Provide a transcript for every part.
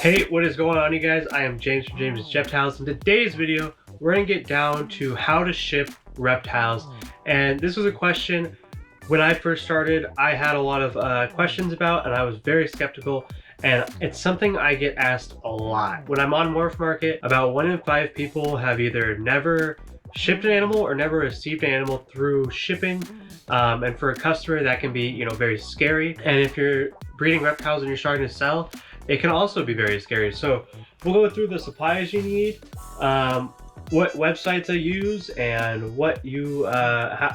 Hey, what is going on, you guys? I am James from James' Reptiles. In today's video, we're gonna get down to how to ship reptiles. And this was a question when I first started, I had a lot of questions about, and I was very skeptical. And it's something I get asked a lot. When I'm on MorphMarket, about 1 in 5 people have either never shipped an animal or never received an animal through shipping. And for a customer, that can be, very scary. And if you're breeding reptiles and you're starting to sell, it can also be very scary. So we'll go through the supplies you need, what websites I use, and what you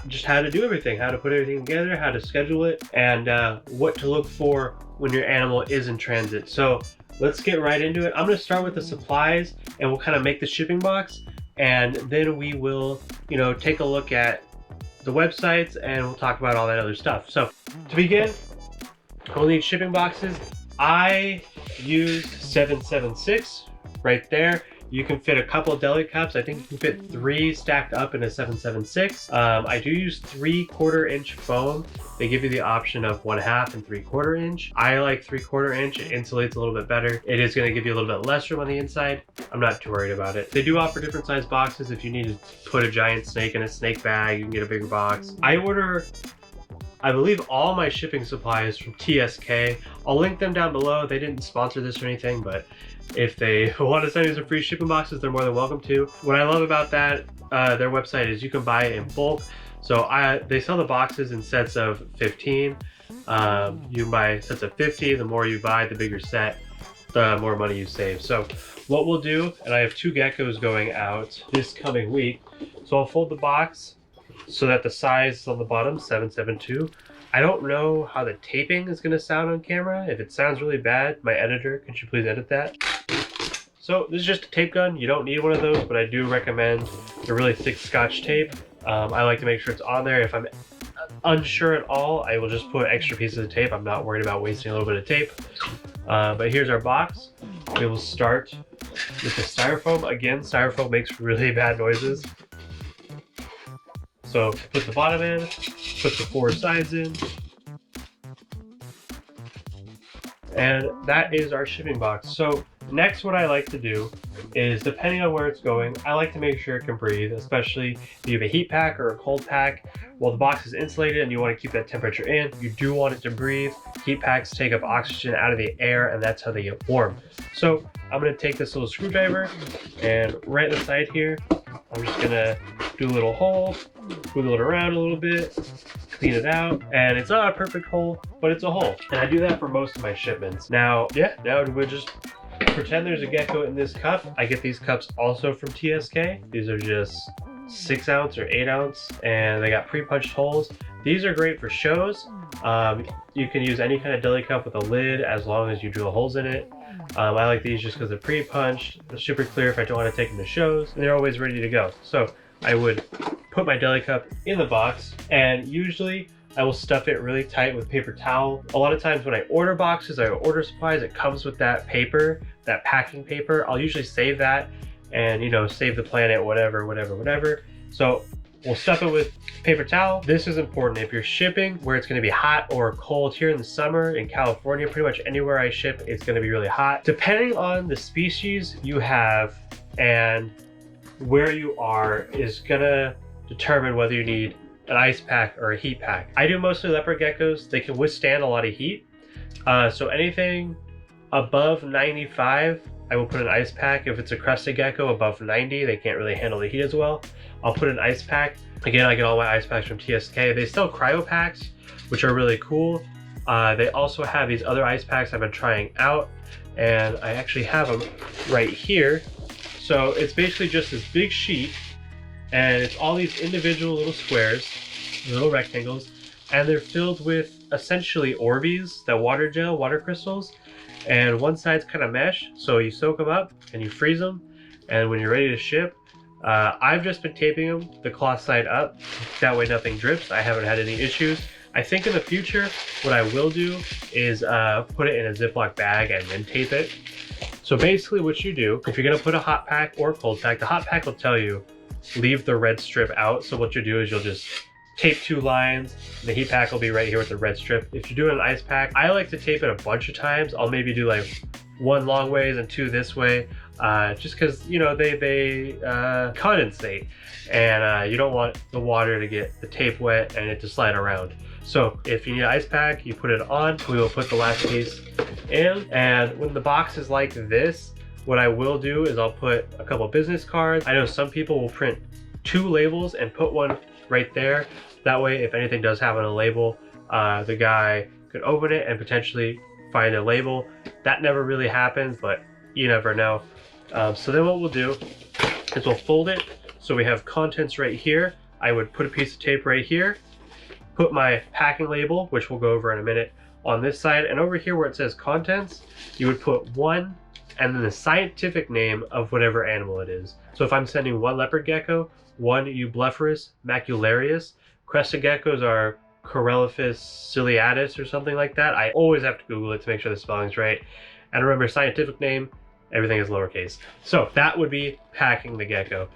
just how to do everything, how to put everything together, how to schedule it, and what to look for when your animal is in transit. So let's get right into it. I'm going to start with the supplies, and we'll kind of make the shipping box, and then we will, take a look at the websites, and we'll talk about all that other stuff. So to begin, we'll need shipping boxes. I use 776 right there. You can fit a couple of deli cups. I think you can fit 3 stacked up in a 776. I do use 3/4 inch foam. They give you the option of 1/2 and 3/4 inch. I like 3/4 inch. It insulates a little bit better. It is going to give you a little bit less room on the inside. I'm not too worried about it. They do offer different size boxes. If you need to put a giant snake in a snake bag, you can get a bigger box. I believe all my shipping supplies from TSK. I'll link them down below. They didn't sponsor this or anything, but if they want to send you some free shipping boxes, they're more than welcome to. What I love about that, their website, is you can buy it in bulk. So they sell the boxes in sets of 15. You can buy sets of 50. The more you buy, the bigger set, the more money you save. So what we'll do, and I have 2 geckos going out this coming week. So I'll fold the box so that the size is on the bottom, 772. I don't know how the taping is going to sound on camera. If it sounds really bad, my editor, could you please edit that? So this is just a tape gun. You don't need one of those, but I do recommend the really thick Scotch tape. I like to make sure it's on there. If I'm unsure at all, I will just put extra pieces of tape. I'm not worried about wasting a little bit of tape. But here's our box. We will start with the styrofoam. Again, styrofoam makes really bad noises. So put the bottom in, put the 4 sides in, and that is our shipping box. So next, what I like to do is, depending on where it's going, I like to make sure it can breathe, especially if you have a heat pack or a cold pack. While the box is insulated and you want to keep that temperature in, you do want it to breathe. Heat packs take up oxygen out of the air, and that's how they get warm. So I'm going to take this little screwdriver, and right in the side here, I'm just going to do a little hole, wiggle it around a little bit, clean it out, and it's not a perfect hole, but it's a hole. And I do that for most of my shipments. Now we'll just pretend there's a gecko in this cup. I get these cups also from TSK. These are just 6 ounce or 8 ounce, and they got pre-punched holes. These are great for shows. You can use any kind of deli cup with a lid as long as you drill holes in it. I like these just because they're pre-punched. They're super clear if I don't want to take them to shows, and they're always ready to go. So I would put my deli cup in the box, and usually I will stuff it really tight with paper towel. A lot of times when I order boxes, I order supplies, it comes with that paper, that packing paper. I'll usually save that and, save the planet, whatever. So we'll stuff it with paper towel. This is important. If you're shipping where it's going to be hot or cold, here in the summer in California, pretty much anywhere I ship, it's going to be really hot. Depending on the species you have and where you are is going to determine whether you need an ice pack or a heat pack. I do mostly leopard geckos. They can withstand a lot of heat. So anything above 95, I will put an ice pack. If it's a crested gecko above 90, they can't really handle the heat as well. I'll put an ice pack. Again, I get all my ice packs from TSK. They sell cryo packs, which are really cool. They also have these other ice packs I've been trying out, and I actually have them right here. So it's basically just this big sheet, and it's all these individual little squares, little rectangles, and they're filled with essentially Orbeez, that water gel, water crystals, and one side's kind of mesh, so you soak them up and you freeze them, and when you're ready to ship, I've just been taping them, the cloth side up, that way nothing drips. I haven't had any issues. I think in the future, what I will do is put it in a Ziploc bag and then tape it. So basically what you do, if you're gonna put a hot pack or a cold pack, the hot pack will tell you, leave the red strip out. So what you do is you'll just tape 2 lines. The heat pack will be right here with the red strip. If you're doing an ice pack, I like to tape it a bunch of times. I'll maybe do like one long ways and two this way, just because, you know, they condensate, and you don't want the water to get the tape wet and it to slide around. So if you need an ice pack, you put it on. We will put the last piece in, and when the box is like this, what I will do is I'll put a couple business cards. I know some people will print 2 labels and put one right there. That way, if anything does have on a label, the guy could open it and potentially find a label. That never really happens, but you never know. So then what we'll do is we'll fold it so we have contents right here. I would put a piece of tape right here, put my packing label, which we'll go over in a minute, on this side, and over here where it says contents, you would put 1 and then the scientific name of whatever animal it is. So if I'm sending 1 leopard gecko, 1 Eublepharis macularius, crested geckos are Corelliphus ciliatus or something like that. I always have to Google it to make sure the spelling's right. And remember, scientific name, everything is lowercase. So that would be packing the gecko.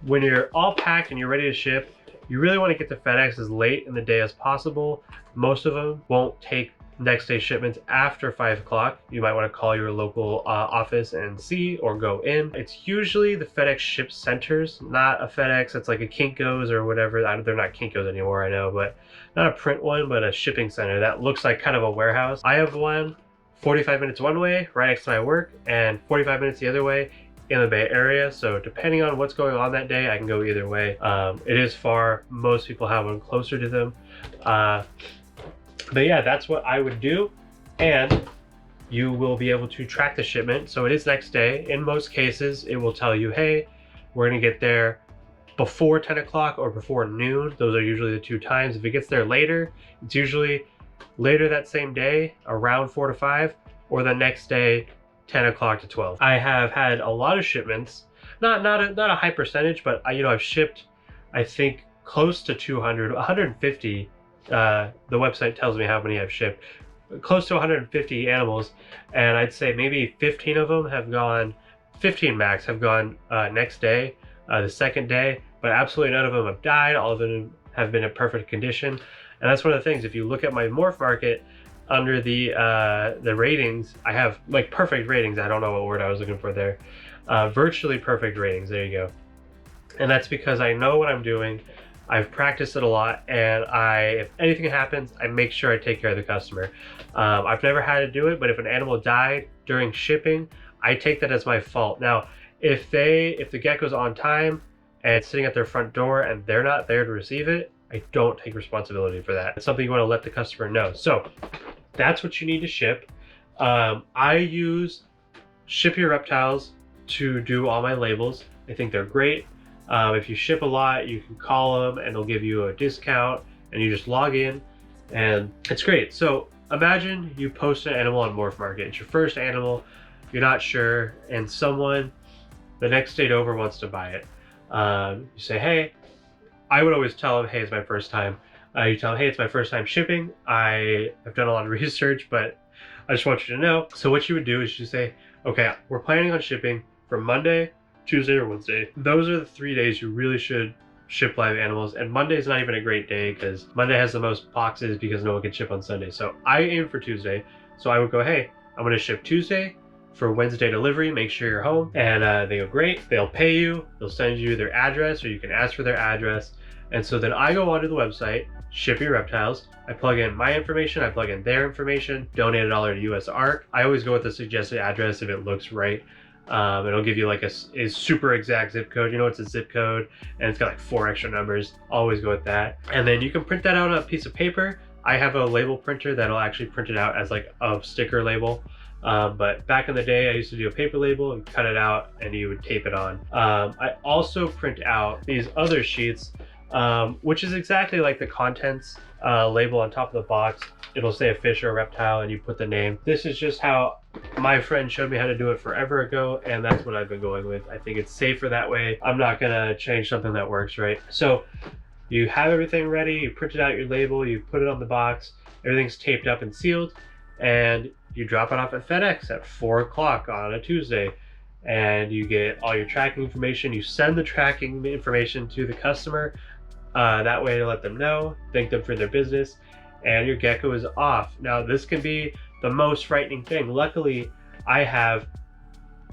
When you're all packed and you're ready to ship, you really want to get to FedEx as late in the day as possible. Most of them won't take next day shipments after 5 o'clock. You might want to call your local office and see, or go in. It's usually the FedEx ship centers, not a FedEx that's like a Kinko's or whatever. They're not Kinko's anymore, I know, but not a print one, but a shipping center that looks like kind of a warehouse. I have one 45 minutes one way right next to my work and 45 minutes the other way in the Bay Area. So depending on what's going on that day, I can go either way. It is far. Most people have one closer to them. But yeah, that's what I would do. And you will be able to track the shipment. So it is next day. In most cases, it will tell you, hey, we're gonna get there before 10 o'clock or before noon. Those are usually the 2 times. If it gets there later, it's usually later that same day, around 4 to 5, or the next day, 10 o'clock to 12. I have had a lot of shipments, not a high percentage, but I've shipped, I think, close to 200, 150. The website tells me how many I've shipped, close to 150 animals, and I'd say maybe 15 of them have gone, 15 max have gone next day, the second day, but absolutely none of them have died. All of them have been in perfect condition. And that's one of the things, if you look at my MorphMarket, under the ratings, I have like perfect ratings. I don't know what word I was looking for there. Virtually perfect ratings. There you go. And that's because I know what I'm doing. I've practiced it a lot, and if anything happens, I make sure I take care of the customer. I've never had to do it, but if an animal died during shipping, I take that as my fault. Now, if the gecko's on time and it's sitting at their front door and they're not there to receive it, I don't take responsibility for that. It's something you want to let the customer know. So that's what you need to ship. I use Ship Your Reptiles to do all my labels. I think they're great. If you ship a lot, you can call them and they'll give you a discount, and you just log in and it's great. So imagine you post an animal on MorphMarket. It's your first animal, you're not sure, and someone the next state over wants to buy it. You say, hey, I would always tell them, hey, it's my first time. You tell them, hey, it's my first time shipping. I have done a lot of research, but I just want you to know. So what you would do is you say, okay, we're planning on shipping from Monday, Tuesday, or Wednesday. Those are the 3 days you really should ship live animals. And Monday is not even a great day because Monday has the most boxes because no one can ship on Sunday. So I aim for Tuesday. So I would go, hey, I'm going to ship Tuesday for Wednesday delivery. Make sure you're home. And they go, great. They'll pay you. They'll send you their address, or you can ask for their address. And so then I go onto the website, Ship Your Reptiles. I plug in my information, I plug in their information, donate $1 to US ARC. I always go with the suggested address if it looks right. It'll give you like a super exact zip code. You know, it's a zip code and it's got like 4 extra numbers. Always go with that. And then you can print that out on a piece of paper. I have a label printer that'll actually print it out as like a sticker label. But back in the day, I used to do a paper label and cut it out and you would tape it on. I also print out these other sheets, which is exactly like the contents label on top of the box. It'll say a fish or a reptile and you put the name. This is just how my friend showed me how to do it forever ago, and that's what I've been going with. I think it's safer that way. I'm not gonna change something that works, right? So you have everything ready, you printed out your label, you put it on the box, everything's taped up and sealed, and you drop it off at FedEx at 4 o'clock on a Tuesday. And you get all your tracking information. You send the tracking information to the customer, that way to let them know, thank them for their business, and your gecko is off. Now this can be the most frightening thing. Luckily, I have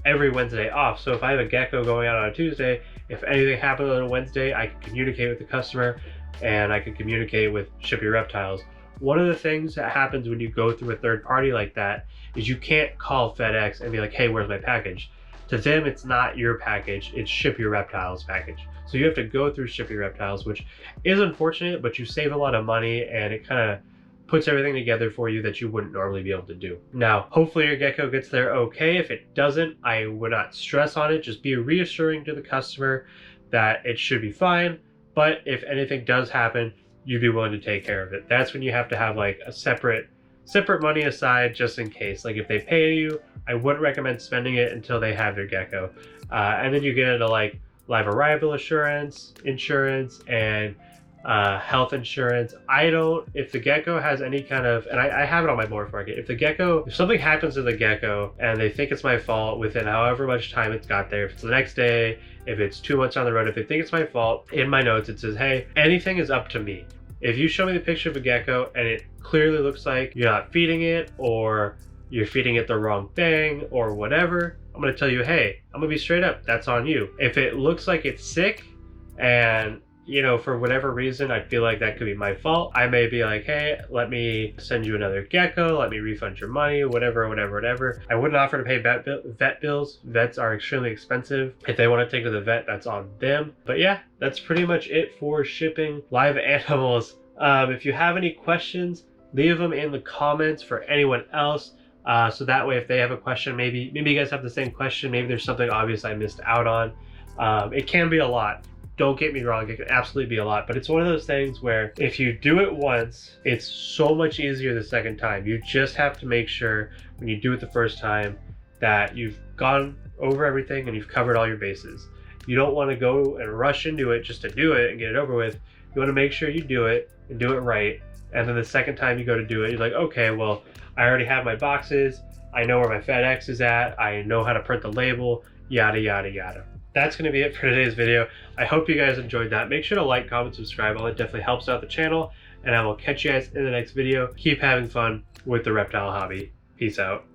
every Wednesday off. So if I have a gecko going out on a Tuesday, if anything happens on a Wednesday, I can communicate with the customer and I can communicate with Ship Your Reptiles. One of the things that happens when you go through a third party like that is you can't call FedEx and be like, hey, where's my package? To them, it's not your package, it's Ship Your Reptiles package. So you have to go through Ship Your Reptiles, which is unfortunate, but you save a lot of money and it kind of puts everything together for you that you wouldn't normally be able to do. Now, hopefully your gecko gets there okay. If it doesn't, I would not stress on it. Just be reassuring to the customer that it should be fine. But if anything does happen, you'd be willing to take care of it. That's when you have to have like a separate money aside just in case. Like if they pay you, I wouldn't recommend spending it until they have their gecko. And then you get into like live arrival insurance, and health insurance. If the gecko has any kind of, and I have it on my MorphMarket, if something happens to the gecko and they think it's my fault within however much time it's got there, if it's the next day, if it's 2 months down the road, if they think it's my fault, in my notes it says, hey, anything is up to me. If you show me the picture of a gecko and it clearly looks like you're not feeding it or you're feeding it the wrong thing or whatever, I'm going to tell you, hey, I'm going to be straight up. That's on you. If it looks like it's sick and, you know, for whatever reason, I feel like that could be my fault, I may be like, hey, let me send you another gecko. Let me refund your money, whatever. I wouldn't offer to pay vet bills. Vets are extremely expensive. If they want to take to the vet, that's on them. But yeah, that's pretty much it for shipping live animals. If you have any questions, leave them in the comments for anyone else. So that way, if they have a question, maybe you guys have the same question. Maybe there's something obvious I missed out on. It can be a lot. Don't get me wrong, it can absolutely be a lot, but it's one of those things where if you do it once, it's so much easier the second time. You just have to make sure when you do it the first time that you've gone over everything and you've covered all your bases. You don't want to go and rush into it just to do it and get it over with. You want to make sure you do it and do it right. And then the second time you go to do it, you're like, okay, well, I already have my boxes. I know where my FedEx is at. I know how to print the label, yada, yada, yada. That's going to be it for today's video. I hope you guys enjoyed that. Make sure to like, comment, subscribe. All that definitely helps out the channel. And I will catch you guys in the next video. Keep having fun with the reptile hobby. Peace out.